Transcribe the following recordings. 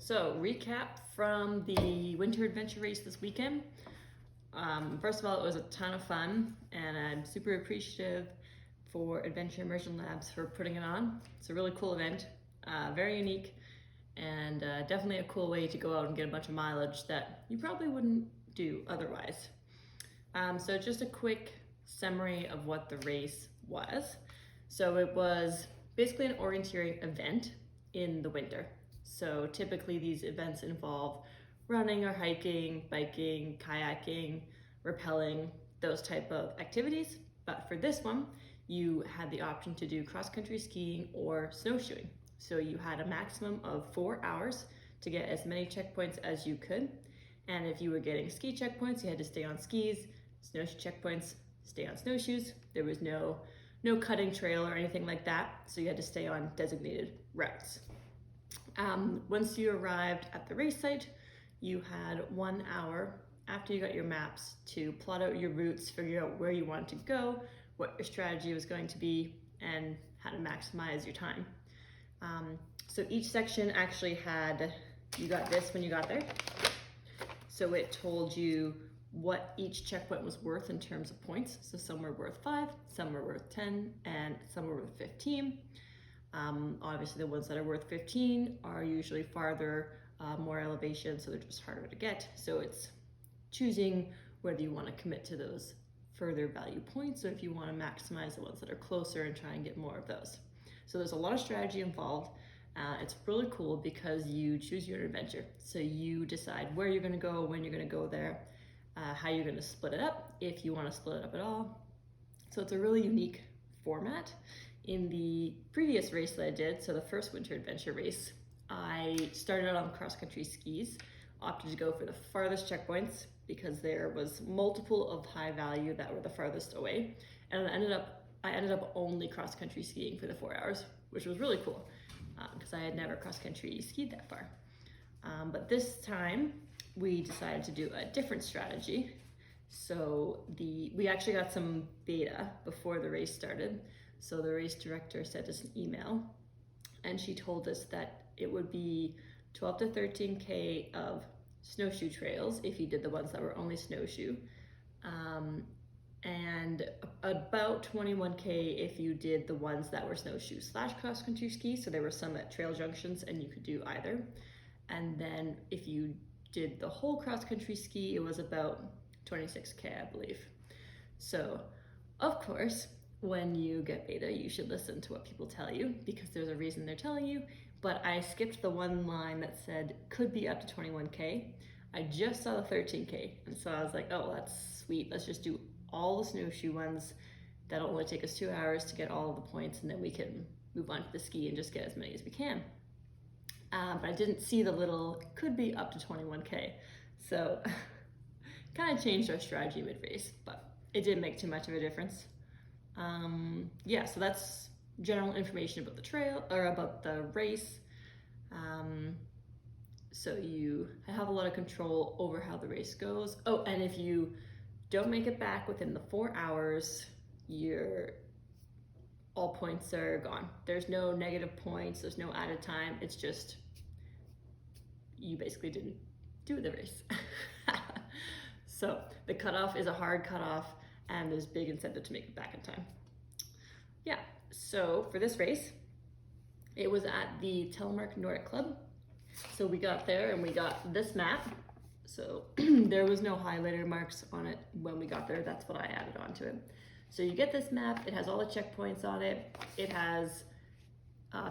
So recap from the winter adventure race this weekend. First of all, it was a ton of fun, and I'm super appreciative for Adventure Immersion Labs for putting it on. It's a really cool event, very unique, and definitely a cool way to go out and get a bunch of mileage that you probably wouldn't do otherwise. So just a quick summary of what the race was. So it was basically an orienteering event in the winter. So typically these events involve running or hiking, biking, kayaking, rappelling, those type of activities. But for this one, you had the option to do cross-country skiing or snowshoeing. So you had a maximum of 4 hours to get as many checkpoints as you could. And if you were getting ski checkpoints, you had to stay on skis, snowshoe checkpoints, stay on snowshoes. There was no cutting trail or anything like that, so you had to stay on designated routes. Once you arrived at the race site, you had 1 hour after you got your maps to plot out your routes, figure out where you wanted to go, what your strategy was going to be, and how to maximize your time. So each section actually had, you got this when you got there. So it told you what each checkpoint was worth in terms of points. So some were worth 5, some were worth 10, and some were worth 15. Obviously the ones that are worth 15 are usually farther, more elevation, so they're just harder to get. So it's choosing whether you want to commit to those further value points, or if you want to maximize the ones that are closer and try and get more of those. So there's a lot of strategy involved. It's really cool because you choose your adventure. So you decide where you're going to go, when you're going to go there, how you're going to split it up, if you want to split it up at all. So it's a really unique format. In the previous race that I did, so the first winter adventure race, I started out on cross-country skis, opted to go for the farthest checkpoints because there was multiple of high value that were the farthest away, and I ended up only cross-country skiing for the 4 hours, which was really cool because I had never cross-country skied that far. But this time we decided to do a different strategy. So we actually got some beta before the race started. So the race director sent us an email, and she told us that it would be 12 to 13K of snowshoe trails if you did the ones that were only snowshoe, and about 21K if you did the ones that were snowshoe / cross-country ski. So there were some at trail junctions and you could do either. And then if you did the whole cross-country ski, it was about 26K, I believe. So of course, when you get beta, you should listen to what people tell you because there's a reason they're telling you. But I skipped the one line that said could be up to 21K. I just saw the 13K, and so I was like, oh, that's sweet. Let's just do all the snowshoe ones. That'll only take us 2 hours to get all of the points, and then we can move on to the ski and just get as many as we can. But I didn't see the little could be up to 21K. So kind of changed our strategy mid-race, but it didn't make too much of a difference. Yeah, so that's general information about the trail, or about the race. So you have a lot of control over how the race goes. Oh, and if you don't make it back within the 4 hours, all points are gone. There's no negative points, there's no added time. It's just, you basically didn't do the race. So the cutoff is a hard cutoff, and there's big incentive to make it back in time. Yeah, so for this race, it was at the Telemark Nordic Club. So we got there and we got this map. So there was no highlighter marks on it when we got there. That's what I added onto it. So you get this map, it has all the checkpoints on it. It has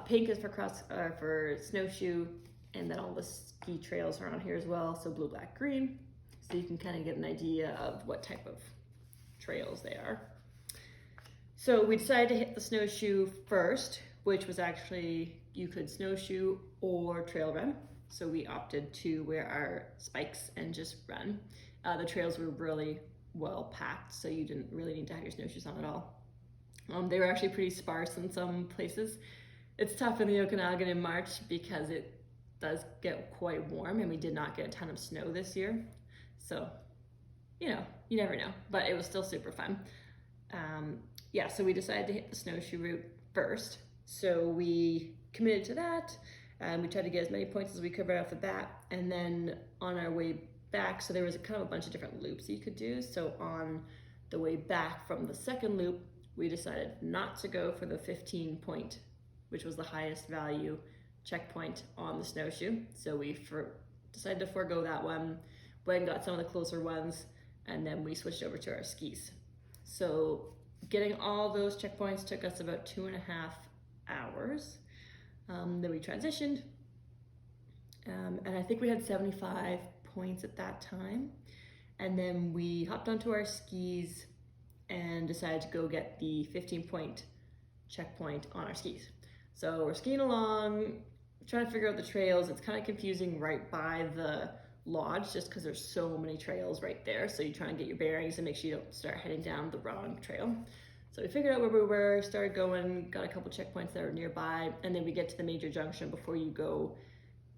pink is for snowshoe, and then all the ski trails are on here as well. So blue, black, green. So you can kind of get an idea of what type of trails they are. So we decided to hit the snowshoe first, which was actually, you could snowshoe or trail run. So we opted to wear our spikes and just run. The trails were really well packed, so you didn't really need to have your snowshoes on at all. They were actually pretty sparse in some places. It's tough in the Okanagan in March because it does get quite warm, and we did not get a ton of snow this year. So, you never know, but it was still super fun. Yeah, so we decided to hit the snowshoe route first. So we committed to that, We tried to get as many points as we could right off the bat. And then on our way back, so there was kind of a bunch of different loops you could do. So on the way back from the second loop, we decided not to go for the 15 point, which was the highest value checkpoint on the snowshoe. So we decided to forego that one, went and got some of the closer ones, and then we switched over to our skis. So getting all those checkpoints took us about 2.5 hours. Then we transitioned, and I think we had 75 points at that time. And then we hopped onto our skis and decided to go get the 15 point checkpoint on our skis. So we're skiing along, trying to figure out the trails. It's kind of confusing right by the lodge just because there's so many trails right there. So you try and get your bearings and make sure you don't start heading down the wrong trail. So we figured out where we were, started going, got a couple checkpoints that were nearby, and then we get to the major junction before you go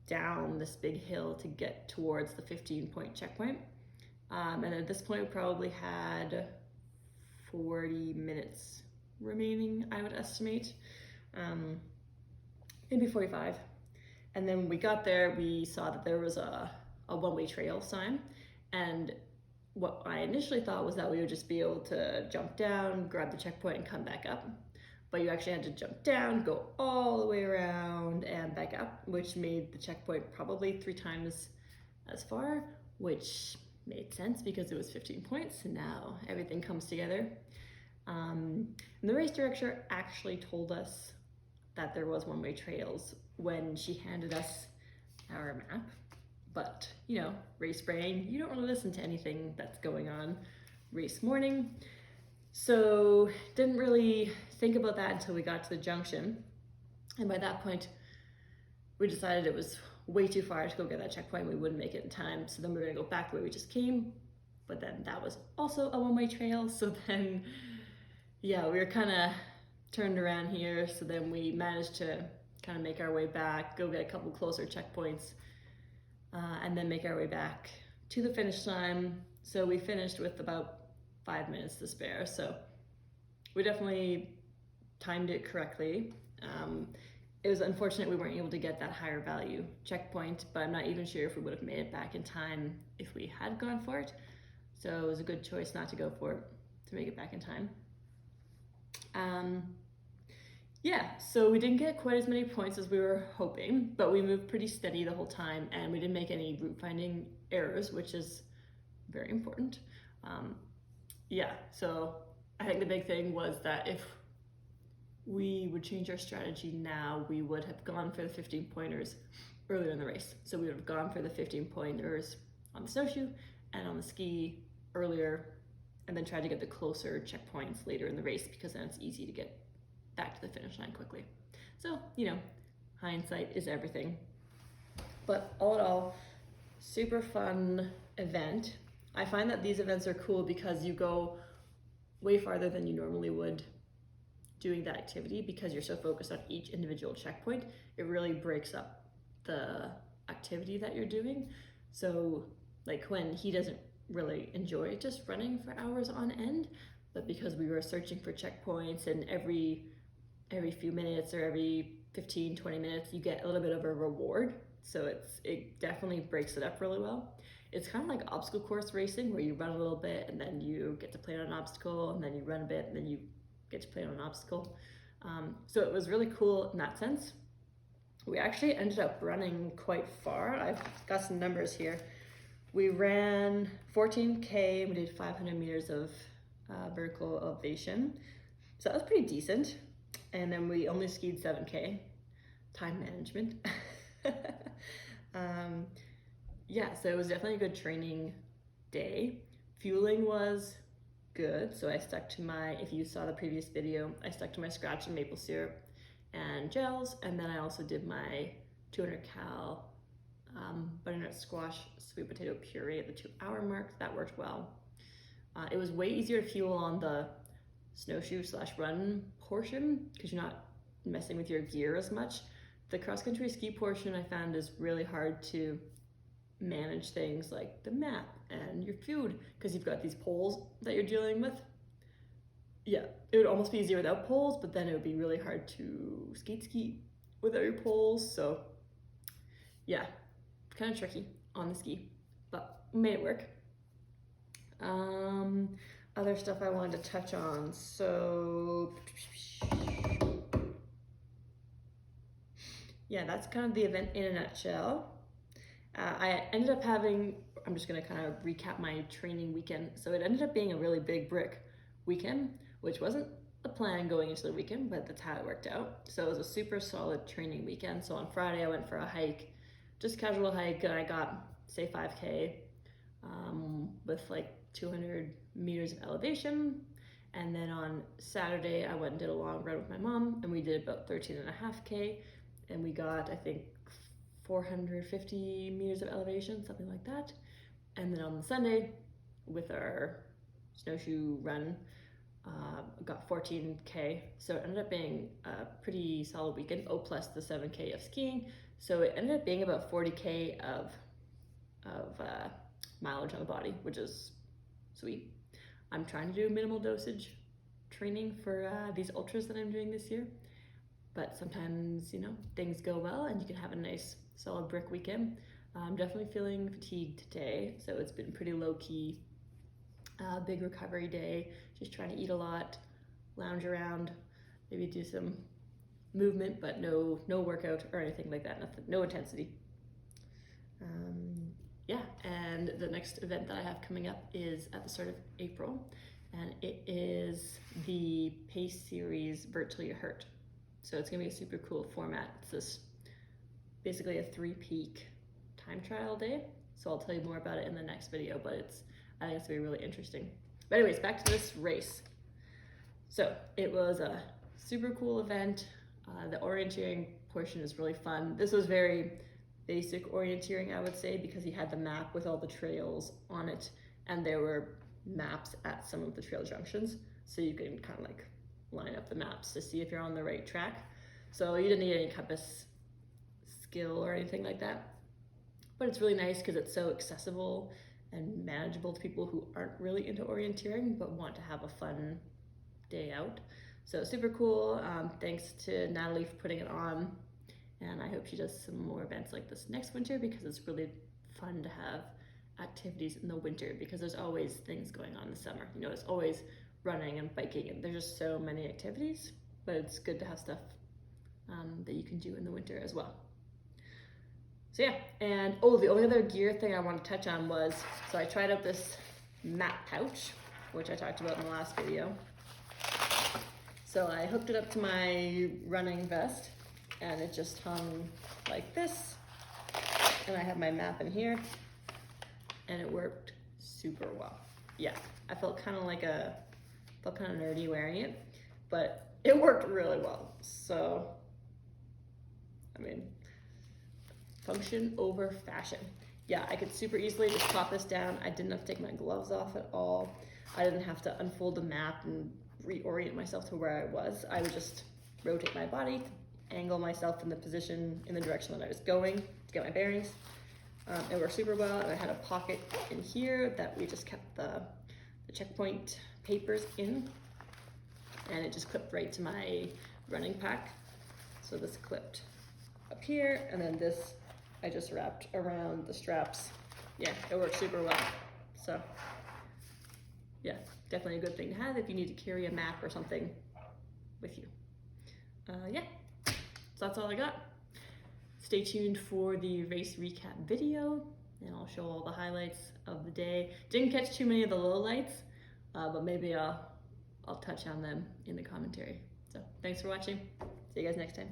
down this big hill to get towards the 15 point checkpoint. And at this point we probably had 40 minutes remaining, I would estimate, maybe 45. And then when we got there, we saw that there was a one-way trail sign, and what I initially thought was that we would just be able to jump down, grab the checkpoint, and come back up. But you actually had to jump down, go all the way around, and back up, which made the checkpoint probably 3 times as far, which made sense because it was 15 points, and now everything comes together. And the race director actually told us that there was one-way trails when she handed us our map. But, you know, race brain, you don't really listen to anything that's going on race morning. So didn't really think about that until we got to the junction. And by that point, we decided it was way too far to go get that checkpoint. We wouldn't make it in time. So then we were gonna go back the way we just came. But then that was also a one-way trail. So then, yeah, we were kind of turned around here. So then we managed to kind of make our way back, go get a couple closer checkpoints, and then make our way back to the finish line. So we finished with about 5 minutes to spare. So we definitely timed it correctly. It was unfortunate we weren't able to get that higher value checkpoint, but I'm not even sure if we would have made it back in time if we had gone for it. So it was a good choice not to go for it, to make it back in time. Yeah, so we didn't get quite as many points as we were hoping, but we moved pretty steady the whole time, and we didn't make any route finding errors, which is very important. Yeah, so I think the big thing was that if we would change our strategy now, we would have gone for the 15 pointers earlier in the race. So we would have gone for the 15 pointers on the snowshoe and on the ski earlier, and then tried to get the closer checkpoints later in the race, because then it's easy to get back to the finish line quickly. So, you know, hindsight is everything. But all in all, super fun event. I find that these events are cool because you go way farther than you normally would doing that activity, because you're so focused on each individual checkpoint. It really breaks up the activity that you're doing. So like when he doesn't really enjoy just running for hours on end, but because we were searching for checkpoints, and every few minutes or every 15-20 minutes you get a little bit of a reward, so it definitely breaks it up really well. It's kind of like obstacle course racing, where you run a little bit and then you get to play on an obstacle, and then you run a bit and then you get to play on an obstacle. So it was really cool in that sense. We actually ended up running quite far. I've got some numbers here. We ran 14K, we did 500 meters of vertical elevation. So that was pretty decent. And then we only skied 7K, time management. Yeah, so it was definitely a good training day. Fueling was good. So I stuck to my, if you saw the previous video, I stuck to my scratch and maple syrup and gels. And then I also did my 200 cal butternut squash sweet potato puree at the 2-hour mark. That worked well. It was way easier to fuel on the snowshoe/run portion, because you're not messing with your gear as much. The cross-country ski portion I found is really hard to manage things like the map and your food, because you've got these poles that you're dealing with. Yeah, it would almost be easier without poles, but then it would be really hard to ski without your poles. So yeah, kind of tricky on the ski, but we made it work. Other stuff I wanted to touch on. So yeah, that's kind of the event in a nutshell. I ended up having, I'm just gonna kind of recap my training weekend. So it ended up being a really big brick weekend, which wasn't the plan going into the weekend, but that's how it worked out. So it was a super solid training weekend. So on Friday I went for a hike, just casual hike, and I got, say, 5K with like 200 meters of elevation. And then on Saturday I went and did a long run with my mom, and we did about 13.5K, and we got, I think, 450 meters of elevation, something like that. And then on Sunday, with our snowshoe run, got 14K. So it ended up being a pretty solid weekend. Oh, plus the 7K of skiing. So it ended up being about 40K of mileage on the body, which is sweet. I'm trying to do minimal dosage training for these ultras that I'm doing this year. But sometimes, you know, things go well and you can have a nice solid brick weekend. I'm definitely feeling fatigued today, so it's been pretty low-key. Big recovery day, just trying to eat a lot, lounge around, maybe do some movement, but no workout or anything like that, nothing, no intensity. Yeah, and the next event that I have coming up is at the start of April, and it is the Pace Series Virtually Hurt. So it's gonna be a super cool format. It's this basically a 3-peak time trial day. So I'll tell you more about it in the next video, but I think it's gonna be really interesting. But anyways, back to this race. So it was a super cool event. The orienteering portion is really fun. This was very basic orienteering, I would say, because he had the map with all the trails on it, and there were maps at some of the trail junctions. So you can kind of like line up the maps to see if you're on the right track. So you didn't need any compass skill or anything like that. But it's really nice because it's so accessible and manageable to people who aren't really into orienteering but want to have a fun day out. So super cool. Thanks to Natalie for putting it on, and I hope she does some more events like this next winter, because it's really fun to have activities in the winter, because there's always things going on in the summer. You know, it's always running and biking, and there's just so many activities, but it's good to have stuff that you can do in the winter as well. So yeah, and oh, the only other gear thing I want to touch on was, so I tried out this map pouch, which I talked about in the last video. So I hooked it up to my running vest, and it just hung like this, and I have my map in here, and it worked super well. Yeah, I felt kind of nerdy wearing it, but it worked really well. So, I mean, function over fashion. Yeah, I could super easily just pop this down. I didn't have to take my gloves off at all. I didn't have to unfold the map and reorient myself to where I was. I would just rotate my body, angle myself in the position, in the direction that I was going to get my bearings. It worked super well, and I had a pocket in here that we just kept the checkpoint papers in, and it just clipped right to my running pack. So this clipped up here, and then this I just wrapped around the straps. Yeah, it works super well. So yeah, definitely a good thing to have if you need to carry a map or something with you. Yeah, so that's all I got. Stay tuned for the race recap video, and I'll show all the highlights of the day. Didn't catch too many of the lowlights, but maybe I'll touch on them in the commentary. So thanks for watching. See you guys next time.